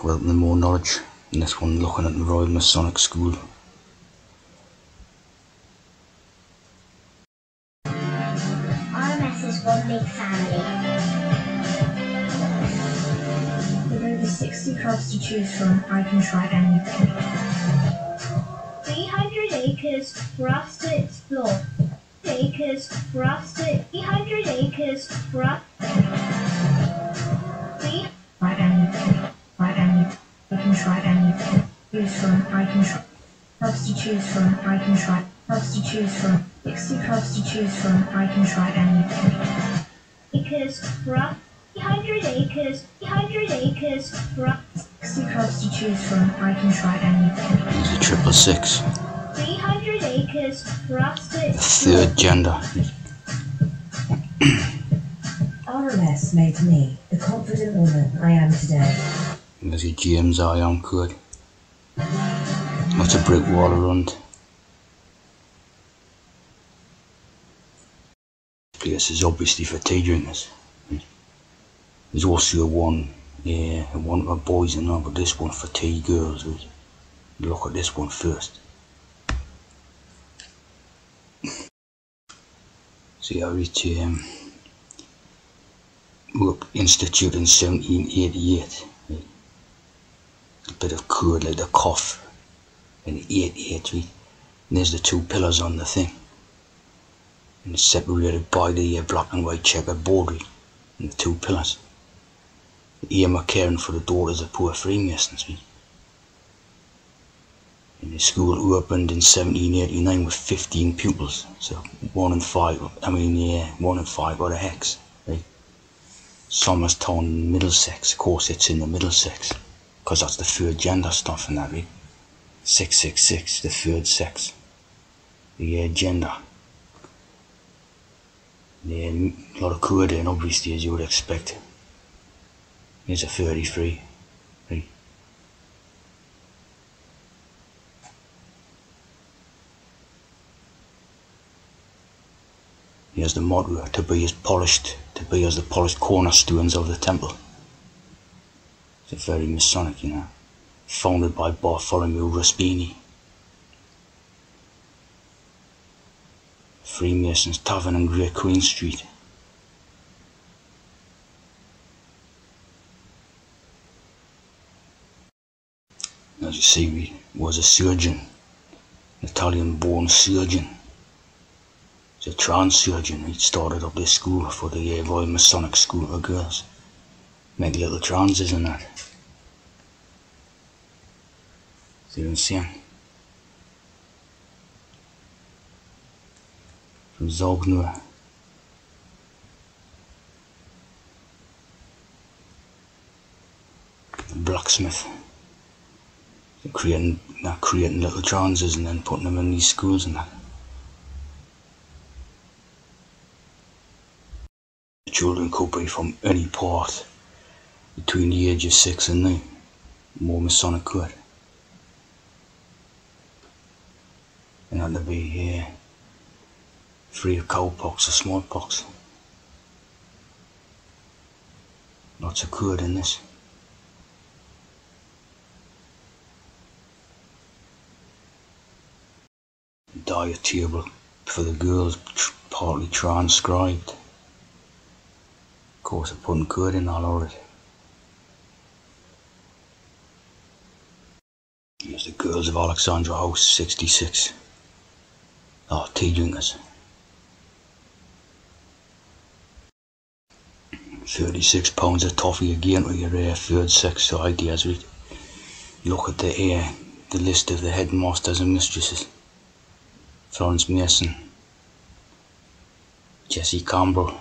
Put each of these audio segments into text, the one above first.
welcome more knowledge. And this one looking at the Royal Masonic School. RMS is one big family. With over 60 clubs to choose from, I can try anything. 300 acres for us to explore. 300 acres for us. Try anything. I can try anything. Choose from, I can try. Clubs to choose from, I can try. Clubs to choose from. 60 clubs to choose from, I can try anything. Acres for us. 300 acres for us. 60 clubs to choose from, I can try anything. There's a 666. 300 acres for us to The explore. third gender. RMS made me the confident woman I am today. There's your James I am good. Lots of brick wall around. This place is obviously for tea drinkers. There's also one for boys and all, but this one for tea girls. Look at this one first. See how it was instituted in 1788. A bit of cord like the cough in 88, right? And there's the two pillars on the thing. And it's separated by the black and white checkered border and the two pillars. The aim of caring for the daughters of poor Freemasons, right? And the school opened in 1789 with 15 pupils, so 1 in 5 got a hex, right? Somerstown, Middlesex, of course it's in the Middlesex, because that's the third gender stuff in that, right? 666, the third sex, the gender. A lot of code in, obviously, as you would expect. Here's a 33, right? Here's the motto, to be as the polished cornerstones of the temple. It's very Masonic, you know. Founded by Bartholomew Ruspini. Freemasons Tavern in Great Queen Street. As you see, he was a surgeon, an Italian-born surgeon. He's a trans surgeon. He started up this school for the Royal Masonic School for girls. Make little transes and that. See what I'm saying? From Zognur. Blacksmith. They're creating little transes and then putting them in these schools and that. The children could be from any part between the age of 6 and 9. More Masonic could. And had to be free of cowpox or smallpox. Lots of cord in this. Diet table for the girls, partly transcribed. Of course, I'm putting cord in all over it. Here's the girls of Alexandra House, 66. Oh, tea drinkers. 36 pounds of toffee again with your third sex ideas, right? Look at the list of the headmasters and mistresses. Florence Mason, Jessie Campbell,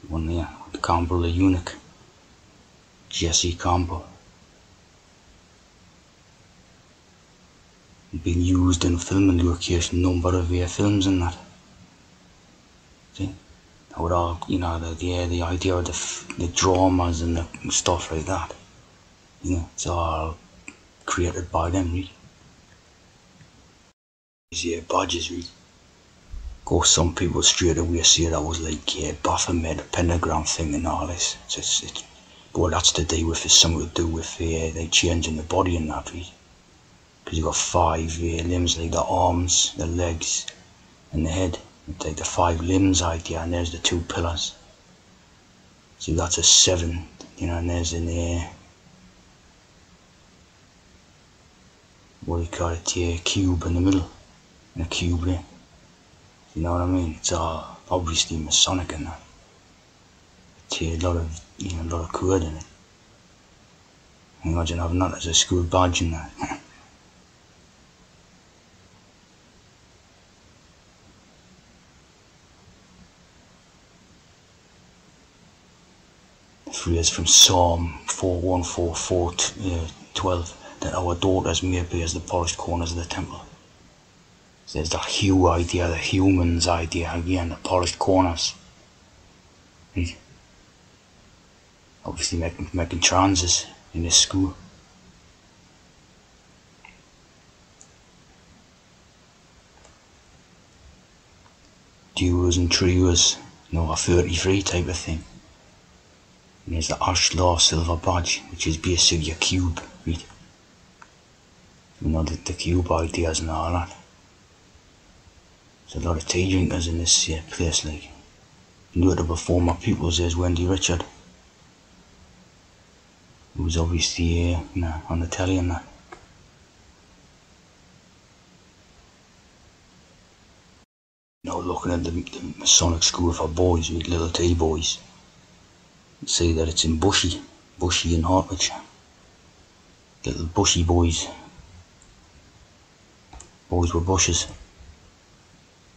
one there, Campbell the eunuch, Jessie Campbell. Been used in filming location, number of films and that. See? With all, you know, the idea of the dramas and the stuff like that. You know, it's all created by them, really. These badges, really. Of course, some people straight away say that was like Baphomet, a pentagram thing and all this. It's what that's to do with is something to do with they changing the body and that, right? Because you've got 5 limbs, like the arms, the legs, and the head. It's like the 5 limbs idea, and there's the 2 pillars. So that's a 7, you know, and there's an what do you call it, cube in the middle, and a cube there. You know what I mean? It's obviously Masonic and that. It's a lot of, you know, a lot of code in it. Imagine having that as a school badge and that. The phrase from Psalm 4:1-4:12 that our daughters may be as the polished corners of the temple. So there's that hue idea, the humans idea again, the polished corners. Right? Obviously making transes in this school. Duos and trios, you know, a 33 type of thing. And there's the Ashlar silver badge, which is basically a cube, right? You know, the cube ideas and all that. There's a lot of tea drinkers in this place, like. Notable former pupils, there's Wendy Richard, who was obviously you know, on the telly and that. You know, looking at the Masonic school for boys, with little T boys, you see that it's in Bushy in Hertfordshire. Little bushy boys with bushes.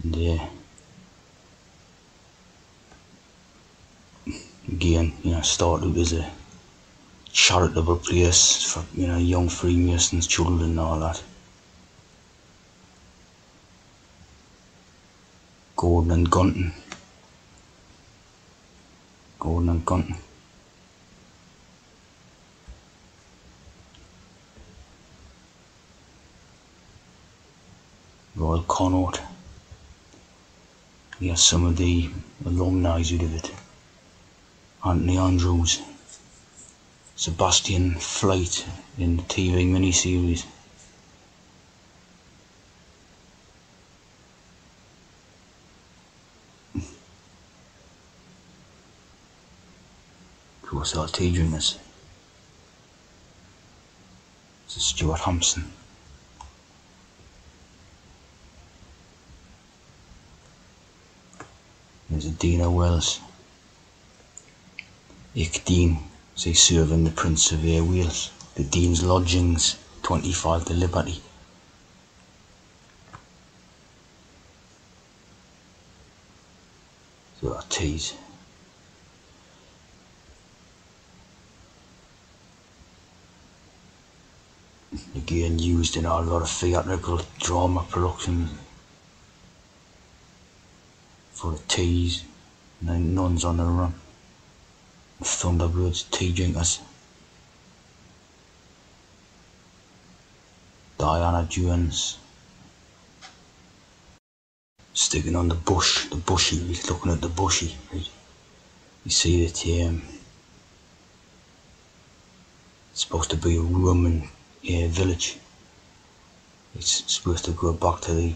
And again, you know, started as a charitable place for, you know, young Freemasons, children and all that. Gordon and Gunton. Royal Connaught. We have some of the alumni who did it. Anthony Andrews, Sebastian Flight in the TV miniseries. Of course, our tea drinkers. This is Stuart Hampson. There's a Dina Wells. Ich Dean, they serving the Prince of Wales. The Dean's Lodgings, 25 to Liberty. So our teas. Again used in a lot of theatrical drama productions. For the teas, and then Nuns on the Run. Thunderbirds, tea drinkers. Diana Jones. Sticking on the bushy, looking at the bushy. Right? You see that it's supposed to be a Roman village. It's supposed to go back to the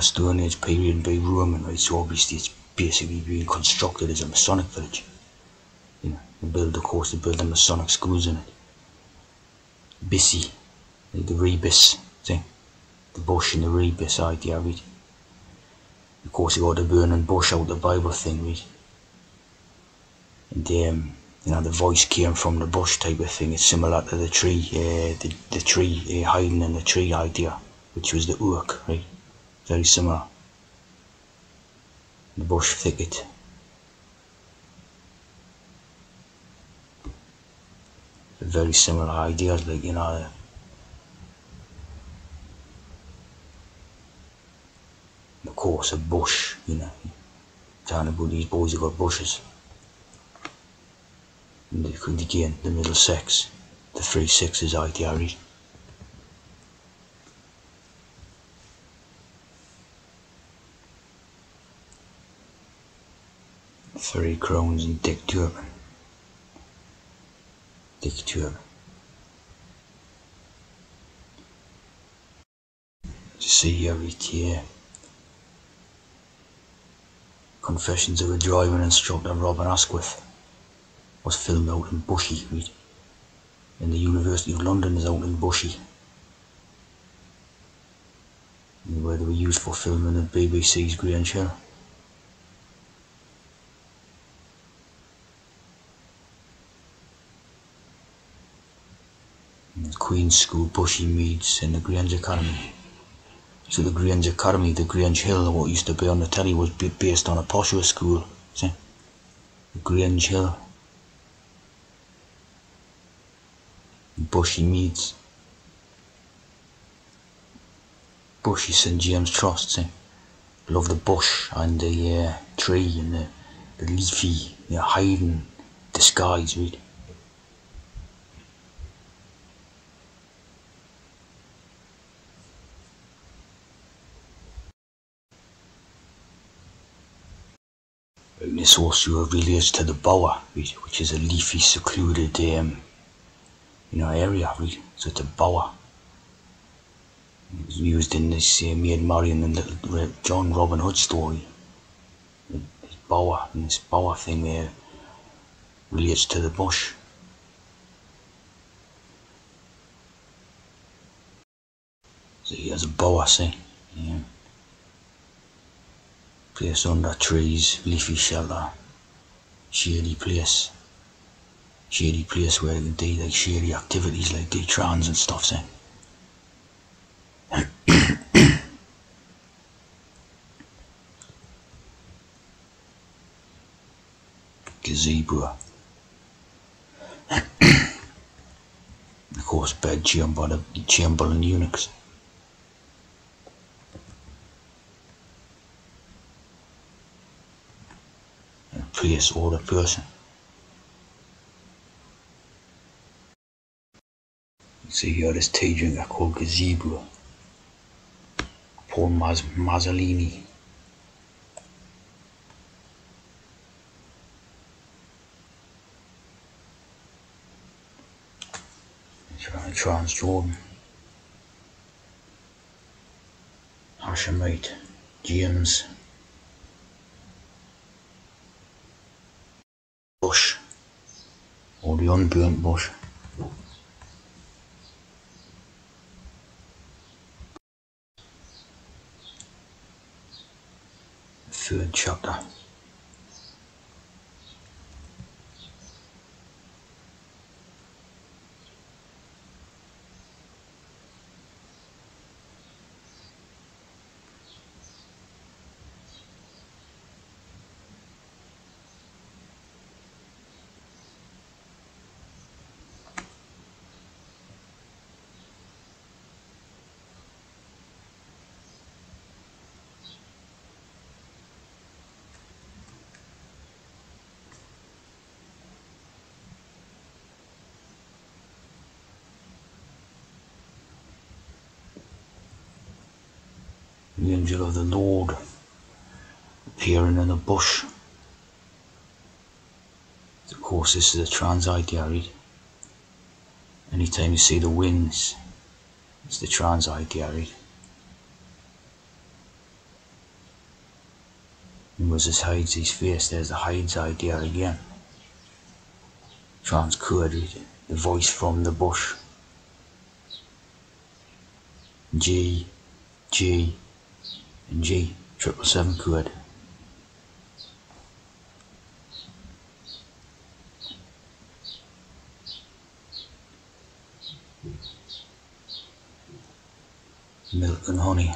Stone Age period and be Roman, right? So obviously it's basically being constructed as a Masonic village. You know, they build the Masonic schools in it. Bissy, like the rebus thing, the bush and the rebus idea, right? Of course, you got the burning bush out the Bible thing, right? And you know, the voice came from the bush type of thing. It's similar to the tree, the tree hiding in the tree idea, which was the oak, right? Very similar. The bush thicket. Very similar ideas, like, you know, of course a bush, you know, talking about these boys who got bushes. And again, the middle sex, the 3 sexes idea, right? 3 crowns and Dick Turpin. dictator. To see here, here. Confessions of a driving instructor, Robin Asquith, was filmed out in Bushy, right? And the University of London is out in Bushy, where they were used for filming at BBC's Grange Hill. And Queen's School, Bushy Meads, and the Grange Academy. So the Grange Academy, the Grange Hill, what used to be on the telly, was based on a posher school. See? The Grange Hill. Bushy Meads. Bushy St James Trust, see? Love the bush and the tree and the leafy, hiding disguise, right? And this also relates to the bower, right? Which is a leafy, secluded area, right? So it's a bower. It was used in this Maid Marian and Little John Robin Hood story. This bower thing relates to the bush. So here's a bower, see? Yeah. Place under trees, leafy shelter, shady place where they can do like shady activities like do trans and stuff, see? Gazebo. Of course, bed chamber, the Chamberlain eunuchs. A place or a person. You see here this tea drinker called Gazebo. Paul Mazzolini. Transjordan, Hashemite, James, Bush, or the unburnt bush. The third chapter. The angel of the Lord appearing in a bush. Of course, this is a trans idea, right? Anytime you see the wings, it's the trans idea, right? And Moses hides his face, there's the hides idea again. Trans code, right? The voice from the bush. G, and G, 777 code. Milk and honey.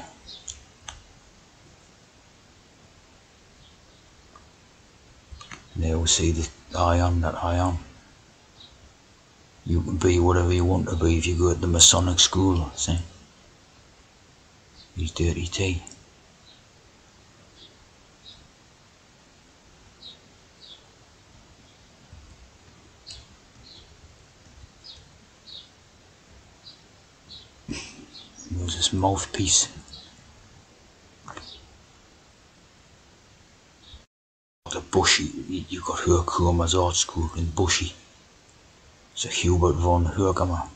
And they always say that I am that I am. You can be whatever you want to be if you go to the Masonic school, see? He's dirty tea. Moses' mouthpiece. The Bushy, you got her Kurma's art school in Bushy. So Hubert von Herkimer.